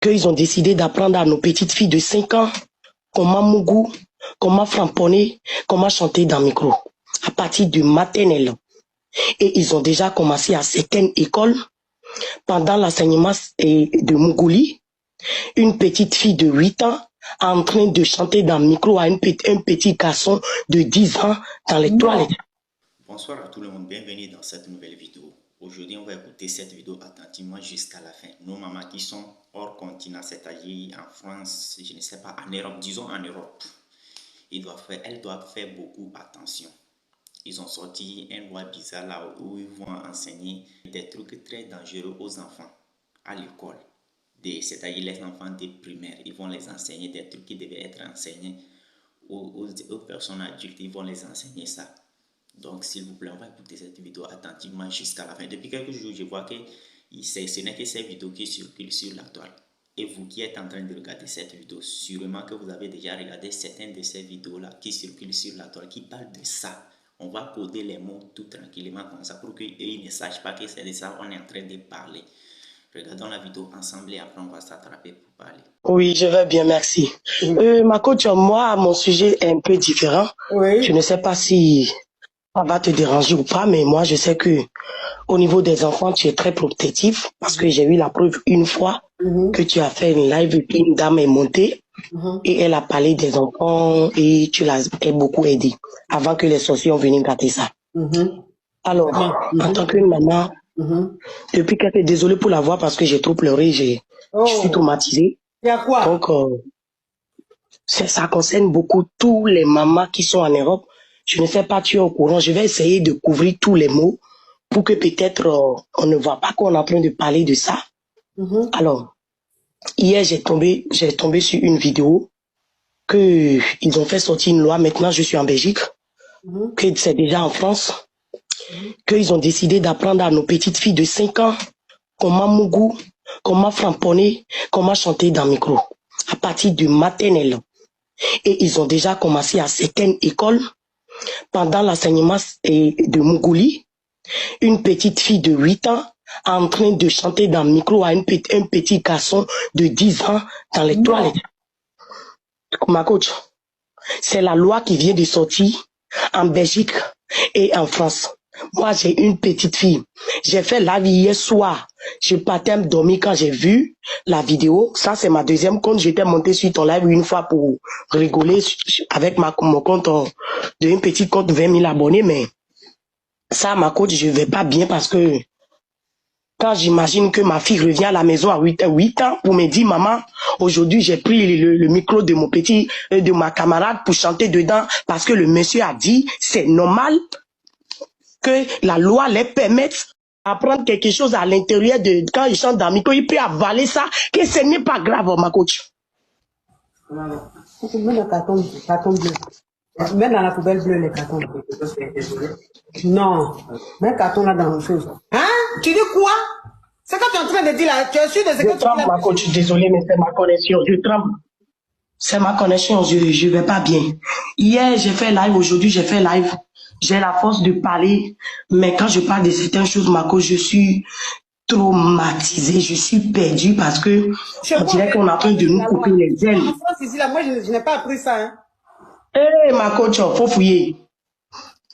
qu'ils ont décidé d'apprendre à nos petites filles de 5 ans comment mougou, comment framponner, comment chanter dans le micro, à partir du maternelle. Et ils ont déjà commencé à certaines écoles, pendant l'enseignement de Mougouli, une petite fille de 8 ans en train de chanter dans le micro à un petit garçon de 10 ans dans les toilettes. Bonsoir à tout le monde, bienvenue dans cette nouvelle vidéo. Aujourd'hui, on va écouter cette vidéo attentivement jusqu'à la fin. Nos mamans qui sont hors continent, c'est-à-dire en France, je ne sais pas, en Europe, disons en Europe, elles doivent faire beaucoup attention. Ils ont sorti un loi bizarre là où ils vont enseigner des trucs très dangereux aux enfants à l'école. C'est-à-dire les enfants des primaires, ils vont les enseigner des trucs qui devaient être enseignés aux personnes adultes, ils vont les enseigner ça. Donc s'il vous plaît, on va écouter cette vidéo attentivement jusqu'à la fin. Depuis quelques jours, je vois que ce n'est que cette vidéo qui circule sur la toile. Et vous qui êtes en train de regarder cette vidéo, sûrement que vous avez déjà regardé certaines de ces vidéos-là qui circulent sur la toile, qui parlent de ça. On va coder les mots tout tranquillement comme ça pour qu'ils ne sachent pas que c'est de ça qu'on est en train de parler. Regardons la vidéo ensemble et après on va s'attraper pour parler. Oui, je vais bien, merci. Ma coach, moi, mon sujet est un peu différent. Oui. Je ne sais pas si ça va te déranger ou pas, mais moi, je sais que au niveau des enfants, tu es très protectif parce que j'ai eu la preuve une fois que tu as fait une live et puis une dame est montée et elle a parlé des enfants et tu l'as beaucoup aidé avant que les sorciers ont venu gâter ça. Alors, en tant qu'une maman, depuis qu'elle est désolée pour la voir parce que j'ai trop pleuré, je suis traumatisée. Donc, ça concerne beaucoup tous les mamans qui sont en Europe. Je ne sais pas, tu es au courant. Je vais essayer de couvrir tous les mots pour que peut-être on ne voit pas qu'on est en train de parler de ça. Alors, hier, j'ai tombé sur une vidéo que ils ont fait sortir une loi. Maintenant, je suis en Belgique, que c'est déjà en France, qu'ils ont décidé d'apprendre à nos petites filles de 5 ans comment mougou, comment framponner, comment chanter dans le micro, à partir du maternelle. Et ils ont déjà commencé à certaines écoles, pendant l'enseignement de Mougouli, une petite fille de 8 ans en train de chanter dans le micro à un petit garçon de 10 ans dans les toilettes. Ma coach, c'est la loi qui vient de sortir en Belgique et en France. Moi, j'ai une petite fille. J'ai fait live hier soir. Je partais me dormir quand j'ai vu la vidéo. Ça, c'est ma deuxième compte. J'étais monté sur ton live une fois pour rigoler avec mon compte de une petite compte de 20 000 abonnés. Mais ça, ma coach, je vais pas bien parce que quand j'imagine que ma fille revient à la maison à 8 ans pour me dire, maman, aujourd'hui, j'ai pris le micro de mon de ma camarade pour chanter dedans parce que le monsieur a dit, c'est normal que la loi les permette d'apprendre quelque chose à l'intérieur de quand ils chantent dans le micro, il peut avaler ça, que ce n'est pas grave, ma coach. Voilà. Mets le carton bleu. Mets dans la poubelle bleue les cartons bleus. Non. Mets le carton là dans la chose. Hein? Tu dis quoi? C'est quand tu es en train de dire là, tu es sûr de ce que tu dis? Je tremble, ma coach, désolé, mais c'est ma connexion, je tremble. C'est ma connexion, je vais pas bien. Hier, j'ai fait live, aujourd'hui, j'ai fait live. J'ai la force de parler, mais quand je parle de certaines choses, ma coach, je suis traumatisée, je suis perdue parce que on dirait qu'on est en train de nous couper les ailes. En France, ici, là, moi, je n'ai pas appris ça. Hein. Eh, ma coach, faut fouiller.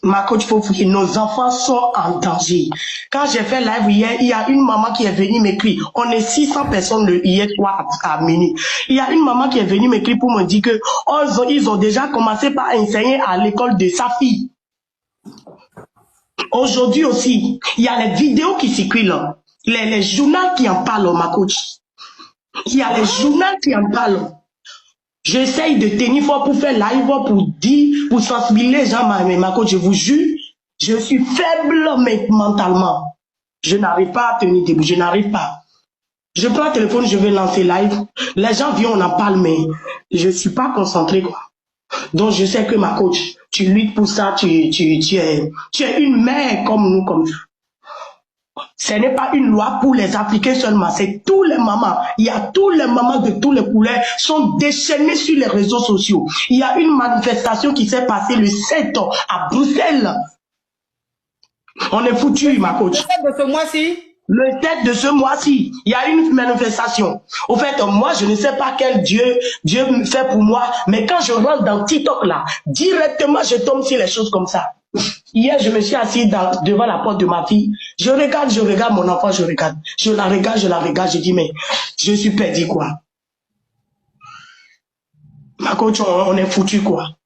Ma coach, faut fouiller. Nos enfants sont en danger. Quand j'ai fait live hier, il y a une maman qui est venue m'écrire. On est 600 personnes hier soir à minuit. Il y a une maman qui est venue m'écrire pour me dire que ils ont déjà commencé par enseigner à l'école de sa fille. Aujourd'hui aussi, il y a les vidéos qui circulent, les journaux qui en parlent, ma coach. Il y a les journaux qui en parlent. J'essaye de tenir fort pour faire live, pour dire, pour sensibiliser les gens, mais ma coach, je vous jure, je suis faible mentalement. Je n'arrive pas à tenir debout, je n'arrive pas. Je prends le téléphone, je vais lancer live. Les gens viennent, on en parle, mais je ne suis pas concentré, quoi. Donc, je sais que ma coach, tu luttes pour ça, tu es une mère comme nous, comme ça. Ce n'est pas une loi pour les Africains seulement, c'est tous les mamans. Il y a tous les mamans de toutes les couleurs sont déchaînées sur les réseaux sociaux. Il y a une manifestation qui s'est passée le 7 à Bruxelles. On est foutu, ma coach. Le 7 de ce mois-ci? Le 7 de ce mois-ci, il y a une manifestation. Au fait, moi, je ne sais pas quel Dieu me fait pour moi, mais quand je rentre dans TikTok là, directement, je tombe sur les choses comme ça. Hier, je me suis assis devant la porte de ma fille. Je regarde mon enfant, je regarde. Je la regarde, je dis, mais je suis perdu, quoi. Ma coach, on est foutu, quoi.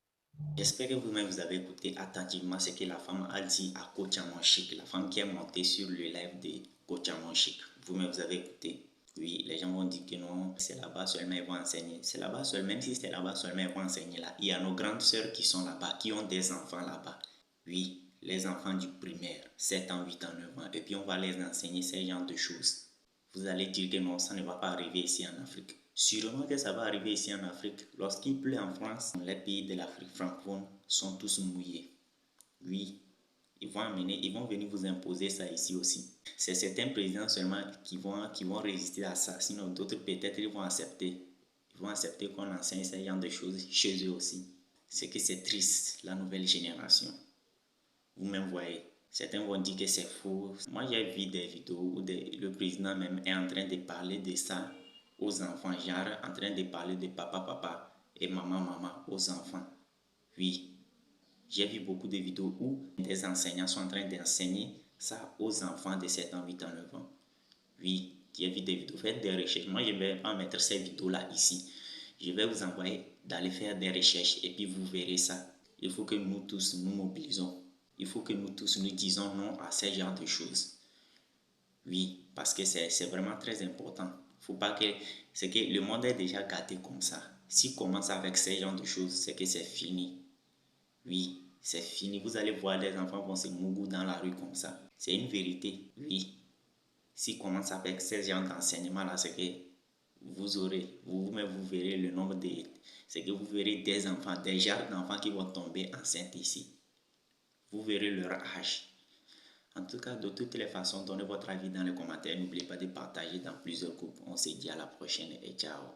J'espère que vous-même vous avez écouté attentivement ce que la femme a dit à Coach Amon Chic, la femme qui est montée sur le live de Coach Amon Chic. Vous-même vous avez écouté. Oui, les gens vont dire que non, c'est là-bas seulement ils vont enseigner. C'est là-bas seulement, même si c'est là-bas seulement ils vont enseigner là. Il y a nos grandes sœurs qui sont là-bas, qui ont des enfants là-bas. Oui, les enfants du primaire, 7 ans, 8 ans, 9 ans. Et puis on va les enseigner ces genres de choses. Vous allez dire que non, ça ne va pas arriver ici en Afrique. Sûrement que ça va arriver ici en Afrique. Lorsqu'il pleut en France, les pays de l'Afrique francophone sont tous mouillés. Oui, ils vont venir vous imposer ça ici aussi. C'est certains présidents seulement qui vont résister à ça. Sinon, d'autres peut-être ils vont accepter. Ils vont accepter qu'on enseigne ce genre de choses chez eux aussi. C'est que c'est triste, la nouvelle génération. Vous-même voyez. Certains vont dire que c'est faux. Moi, j'ai vu des vidéos où le président même est en train de parler de ça aux enfants, genre en train de parler de papa et maman aux enfants. Oui, j'ai vu beaucoup de vidéos où des enseignants sont en train d'enseigner ça aux enfants de 7 ans, 8 ans, 9 ans. Oui, j'ai vu des vidéos, faites des recherches. Moi, je vais pas mettre ces vidéos-là ici. Je vais vous envoyer d'aller faire des recherches et puis vous verrez ça. Il faut que nous tous nous mobilisons. Il faut que nous tous nous disons non à ce genre de choses. Oui, parce que c'est vraiment très important. Faut pas que c'est que le monde est déjà gâté comme ça. S'il commence avec ce genre de choses, c'est que c'est fini. Oui, c'est fini. Vous allez voir les enfants vont se mouiller dans la rue comme ça. C'est une vérité. Oui. S'il commence avec ce genre d'enseignement là, c'est que vous-même vous verrez le nombre de, c'est que vous verrez des enfants, des genres d'enfants qui vont tomber enceintes ici. Vous verrez leur âge. En tout cas, de toutes les façons, donnez votre avis dans les commentaires. N'oubliez pas de partager dans plusieurs groupes. On se dit à la prochaine et ciao.